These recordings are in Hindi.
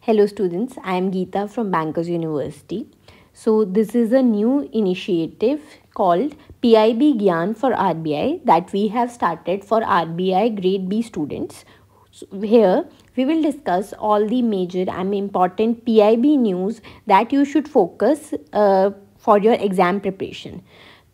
Hello students, I am Geeta from Bankers University. So this is a new initiative called PIB Gyan for RBI that we have started for RBI grade B students. So here we will discuss all the major and important PIB news that you should focus for your exam preparation.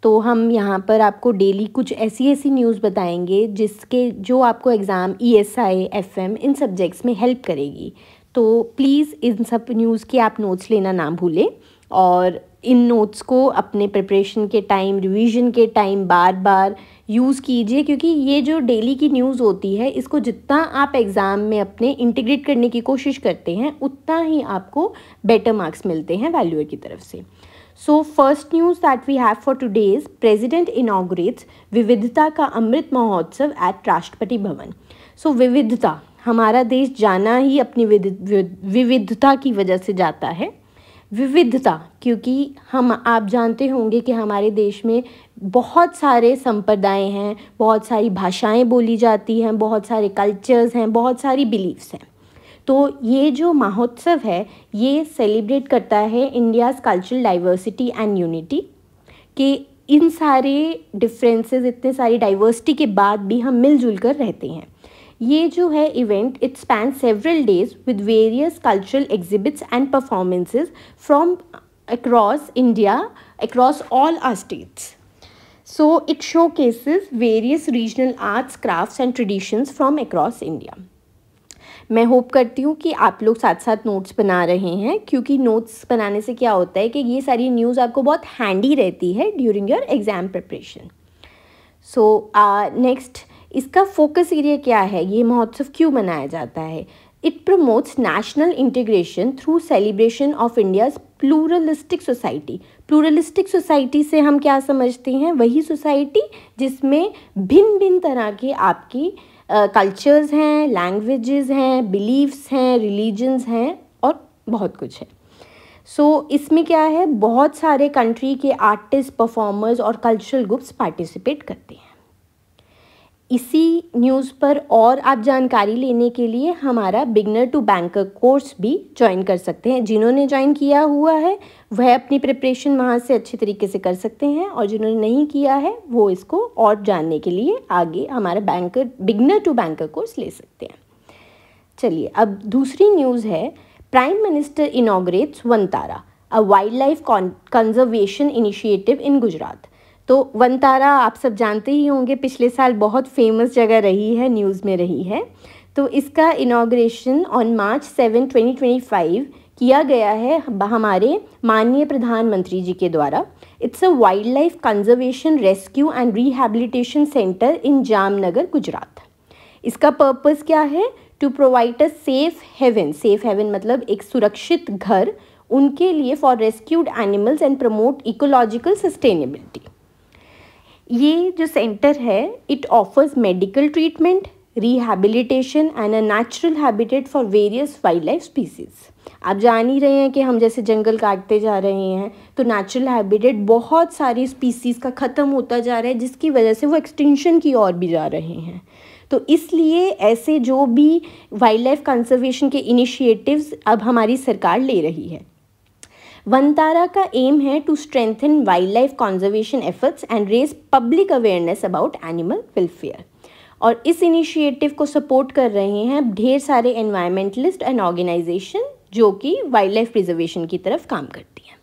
तो हम यहाँ पर आपको डेली कुछ ऐसी न्यूज़ बताएंगे जो आपको एग्ज़ाम ESI, FM इन सब्जेक्ट्स में हेल्प करेगी. तो प्लीज़ इन सब न्यूज़ के आप नोट्स लेना ना भूलें और इन नोट्स को अपने प्रिपरेशन के टाइम, रिवीजन के टाइम बार बार यूज़ कीजिए, क्योंकि ये जो डेली की न्यूज़ होती है इसको जितना आप एग्ज़ाम में अपने इंटीग्रेट करने की कोशिश करते हैं उतना ही आपको बेटर मार्क्स मिलते हैं वैल्यूअर की तरफ से. So first news that we have for today is President inaugurates विविधता का अमृत महोत्सव at राष्ट्रपति भवन. So विविधता, हमारा देश जाना ही अपनी विविधता की वजह से जाता है. विविधता क्योंकि आप जानते होंगे कि हमारे देश में बहुत सारे संप्रदाय हैं, बहुत सारी भाषाएं बोली जाती हैं, बहुत सारे कल्चर्स हैं, बहुत सारी बिलीफ्स हैं. तो ये जो महोत्सव है ये सेलिब्रेट करता है India's cultural diversity and unity, कि इन सारे डिफरेंसेस, इतने सारी डाइवर्सिटी के बाद भी हम मिलजुल कर रहते हैं. ये जो है event it span several days with various cultural exhibits and performances from across India, across all our states. So it showcases various regional arts, crafts and traditions from across India. मैं होप करती हूँ कि आप लोग साथ साथ नोट्स बना रहे हैं, क्योंकि नोट्स बनाने से क्या होता है कि ये सारी न्यूज़ आपको बहुत हैंडी रहती है during your exam preparation. So next, इसका फोकस एरिया क्या है, ये महोत्सव क्यों मनाया जाता है? It promotes national integration through celebration of India's pluralistic society. Pluralistic society से हम क्या समझते हैं? वही सोसाइटी जिसमें भिन्न भिन्न तरह के आपकी कल्चर्स हैं, लैंग्वेजेस हैं, बिलीव्स हैं, रिलीजन्स हैं और बहुत कुछ है. सो इसमें क्या है, बहुत सारे कंट्री के आर्टिस्ट, परफॉर्मर्स और कल्चरल ग्रुप्स पार्टिसिपेट करते हैं. इसी न्यूज़ पर और आप जानकारी लेने के लिए हमारा बिगनर टू बैंकर कोर्स भी ज्वाइन कर सकते हैं. जिन्होंने ज्वाइन किया हुआ है वह अपनी प्रिपरेशन वहाँ से अच्छे तरीके से कर सकते हैं, और जिन्होंने नहीं किया है वो इसको और जानने के लिए आगे हमारा बिगनर टू बैंकर कोर्स ले सकते हैं. चलिए अब दूसरी न्यूज़ है, prime minister inaugurates Vantara, a wildlife conservation initiative in Gujarat. तो वनतारा आप सब जानते ही होंगे, पिछले साल बहुत फेमस जगह रही है, न्यूज़ में रही है. तो इसका इनॉग्रेशन ऑन March 7, 2025 किया गया है हमारे माननीय प्रधानमंत्री जी के द्वारा. It's a wildlife conservation rescue and rehabilitation centre in Jamnagar, Gujarat. इसका पर्पस क्या है? To provide a safe haven मतलब एक सुरक्षित घर उनके लिए for rescued animals and promote ecological sustainability. ये जो सेंटर है it offers medical treatment, rehabilitation and a natural habitat for various wildlife species. आप जान ही रहे हैं कि हम जैसे जंगल काटते जा रहे हैं तो नेचुरल हैबिटेट बहुत सारी स्पीसीज़ का ख़त्म होता जा रहा है, जिसकी वजह से वो एक्सटिंक्शन की ओर भी जा रहे हैं. तो इसलिए ऐसे जो भी वाइल्ड लाइफ कंजर्वेशन के इनिशिएटिव्स अब हमारी सरकार ले रही है. वनतारा का एम है to strengthen wildlife conservation efforts and raise public awareness about animal welfare. और इस इनिशिएटिव को सपोर्ट कर रहे हैं ढेर सारे एनवायरमेंटलिस्ट एंड ऑर्गेनाइजेशन जो कि वाइल्ड लाइफ प्रिजर्वेशन की तरफ काम करती हैं.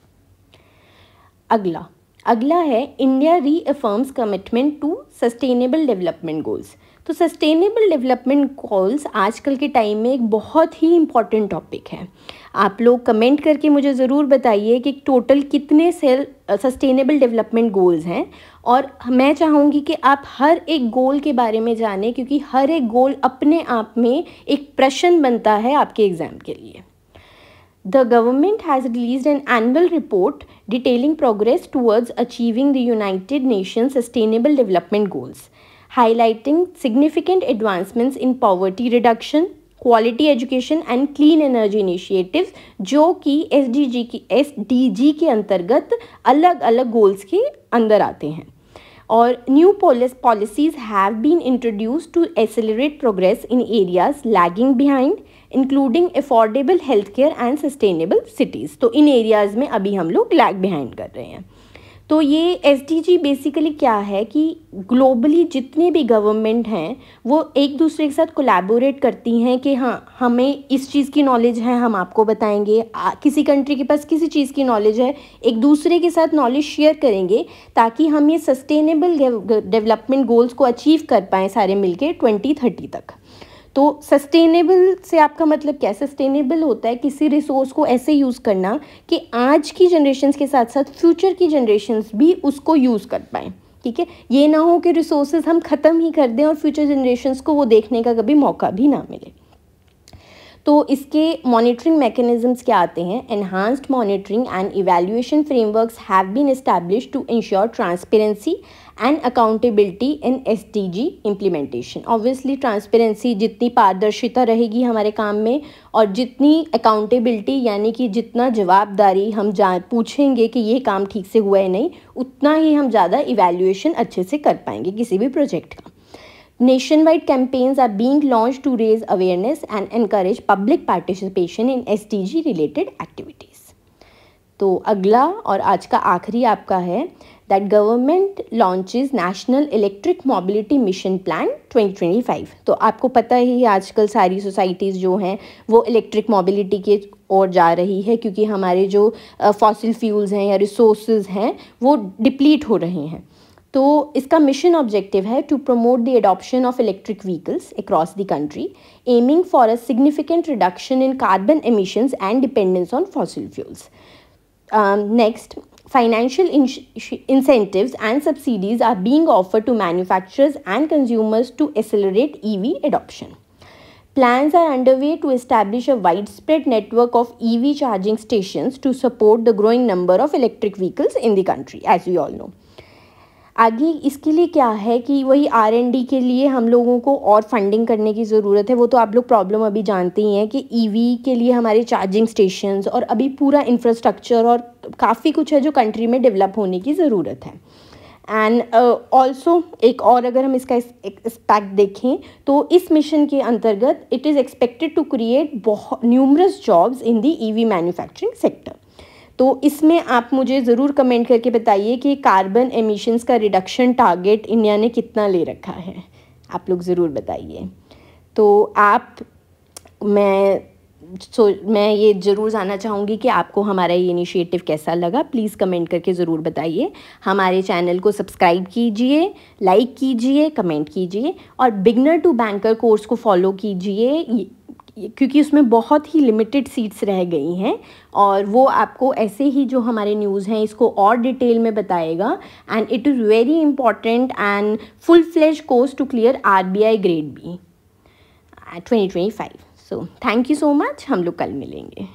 अगला है India reaffirms commitment to sustainable development goals. तो सस्टेनेबल डेवलपमेंट गोल्स आजकल के टाइम में एक बहुत ही इम्पॉर्टेंट टॉपिक है. आप लोग कमेंट करके मुझे ज़रूर बताइए कि टोटल कितने सस्टेनेबल डेवलपमेंट गोल्स हैं, और मैं चाहूँगी कि आप हर एक गोल के बारे में जानें, क्योंकि हर एक गोल अपने आप में एक प्रश्न बनता है आपके एग्ज़ाम के लिए. The government has released an annual report detailing progress towards achieving the United Nations Sustainable Development Goals, highlighting significant advancements in poverty reduction, quality education and clean energy initiatives, जो कि SDG के अंतर्गत अलग अलग गोल्स के अंदर आते हैं. और new policies have been introduced to accelerate progress in areas lagging behind, including affordable health care and sustainable cities. तो इन एरियाज़ में अभी हम लोग लैग बिहाइंड कर रहे हैं। तो ये एसडीजी बेसिकली क्या है कि ग्लोबली जितने भी गवर्नमेंट हैं वो एक दूसरे के साथ कोलैबोरेट करती हैं कि हाँ हमें इस चीज़ की नॉलेज है, हम आपको बताएंगे, किसी कंट्री के पास किसी चीज़ की नॉलेज है, एक दूसरे के साथ नॉलेज शेयर करेंगे ताकि हम ये सस्टेनेबल डेवलपमेंट गोल्स को अचीव कर पाएँ सारे मिलके 2030 तक। तो सस्टेनेबल से आपका मतलब क्या है? सस्टेनेबल होता है किसी रिसोर्स को ऐसे यूज़ करना कि आज की जनरेशन्स के साथ साथ फ्यूचर की जनरेशन्स भी उसको यूज़ कर पाएँ। ठीक है, ये ना हो कि रिसोर्सेज हम ख़त्म ही कर दें और फ्यूचर जनरेशन्स को वो देखने का कभी मौका भी ना मिले। तो इसके मॉनिटरिंग मैकेनिज्म्स क्या आते हैं? Enhanced monitoring and evaluation frameworks have been established to ensure transparency and accountability in SDG implementation. Obviously transparency, जितनी पारदर्शिता रहेगी हमारे काम में और जितनी अकाउंटेबिलिटी यानी कि जितना जवाबदारी हम पूछेंगे कि ये काम ठीक से हुआ है नहीं, उतना ही हम ज़्यादा इवैल्यूएशन अच्छे से कर पाएंगे किसी भी प्रोजेक्ट का। Nationwide campaigns are being launched to raise awareness and encourage public participation in SDG related activities. तो अगला और आज का आखिरी आपका है that government launches National Electric Mobility Mission Plan 2025। तो आपको पता ही आजकल सारी सोसाइटीज़ जो हैं वो इलेक्ट्रिक मोबिलिटी के ओर जा रही है क्योंकि हमारे जो फॉसिल फ्यूल्स हैं या रिसोर्सेज हैं वो डिप्लीट हो रहे हैं। तो इसका मिशन ऑब्जेक्टिव है to promote the adoption of electric vehicles across the country, aiming for a significant reduction in carbon emissions and dependence on fossil fuels. Next, financial incentives and subsidies are being offered to manufacturers and consumers to accelerate EV adoption. Plans are underway to establish a widespread network of EV charging stations to support the growing number of electric vehicles in the country, as we all know. आगे इसके लिए क्या है कि वही R&D के लिए हम लोगों को और फंडिंग करने की ज़रूरत है। वो तो आप लोग प्रॉब्लम अभी जानते ही हैं कि ईवी के लिए हमारे चार्जिंग स्टेशंस और अभी पूरा इंफ्रास्ट्रक्चर और काफ़ी कुछ है जो कंट्री में डेवलप होने की ज़रूरत है। एंड ऑल्सो एक और अगर हम इसका एस्पेक्ट देखें तो इस मिशन के अंतर्गत it is expected to create बहुत numerous jobs in the EV manufacturing sector. तो इसमें आप मुझे ज़रूर कमेंट करके बताइए कि कार्बन एमिशंस का रिडक्शन टारगेट इंडिया ने कितना ले रखा है, आप लोग ज़रूर बताइए। तो मैं ये ज़रूर जानना चाहूँगी कि आपको हमारा ये इनिशिएटिव कैसा लगा। प्लीज़ कमेंट करके ज़रूर बताइए। हमारे चैनल को सब्सक्राइब कीजिए, लाइक कीजिए, कमेंट कीजिए और बिगनर टू बैंकर कोर्स को फॉलो कीजिए क्योंकि उसमें बहुत ही लिमिटेड सीट्स रह गई हैं और वो आपको ऐसे ही जो हमारे न्यूज़ हैं इसको और डिटेल में बताएगा। And it is very important and full fledge course to clear RBI grade B 2025। So thank you so much, हम लोग कल मिलेंगे।